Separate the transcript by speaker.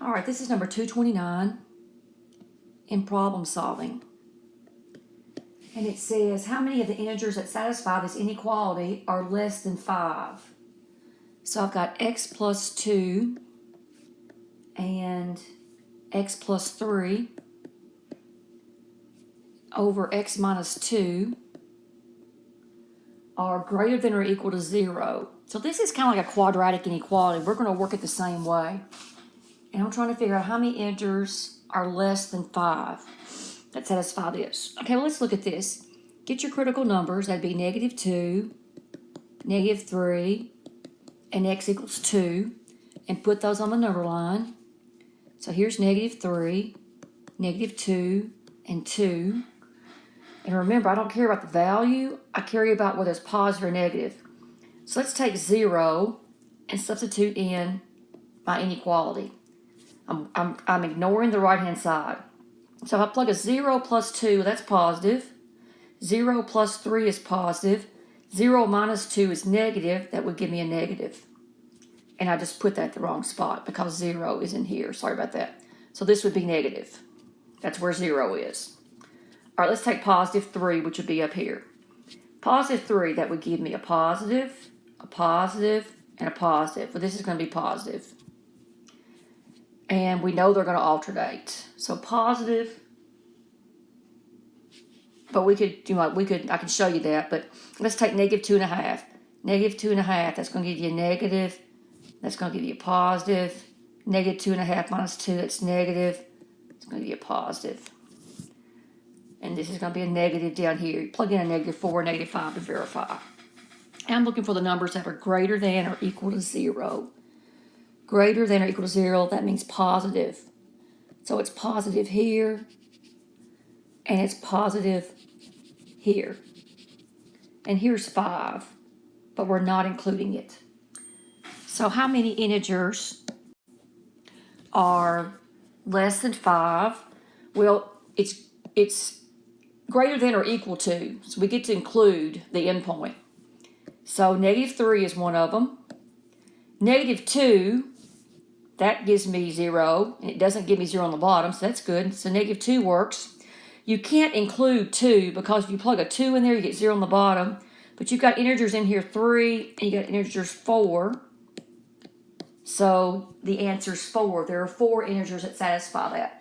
Speaker 1: All right, this is number 229 in problem solving. And it says, how many of the integers that satisfy this inequality are less than 5? So I've got x plus 2 and x plus 3 over x minus 2 are greater than or equal to 0. So this is kind of like a quadratic inequality. We're going to work it the same way. And I'm trying to figure out how many integers are less than 5 that satisfy this. Okay, well, let's look at this. Get your critical numbers. That'd be -2, -3, and x equals 2. And put those on the number line. So here's -3, -2, and 2. And remember, I don't care about the value. I care about whether it's positive or negative. So let's take 0 and substitute in my inequality. I'm ignoring the right-hand side. So if I plug a 0 plus 2, that's positive. 0 plus 3 is positive. 0 minus 2 is negative. That would give me a negative. And I just put that at the wrong spot because 0 is in here. Sorry about that. So this would be negative. That's where 0 is. All right, let's take positive 3, which would be up here. Positive 3, that would give me a positive, and a positive. Well, this is going to be positive. And we know they're going to alternate. So positive, but I can show you that, but let's take -2.5. -2.5, that's going to give you a negative. That's going to give you a positive. -2.5 minus 2, that's negative. It's going to give you a positive. And this is going to be a negative down here. Plug in a -4, -5 to verify. And I'm looking for the numbers that are greater than or equal to 0. Greater than or equal to 0, that means positive. So it's positive here, and it's positive here. And here's 5, but we're not including it. So how many integers are less than 5? Well, it's greater than or equal to, so we get to include the endpoint. So -3 is one of them. -2, that gives me 0, and it doesn't give me 0 on the bottom, so that's good. So -2 works. You can't include 2 because if you plug a 2 in there, you get 0 on the bottom. But you've got integers in here 3, and you got integers 4. So the answer is 4. There are 4 integers that satisfy that.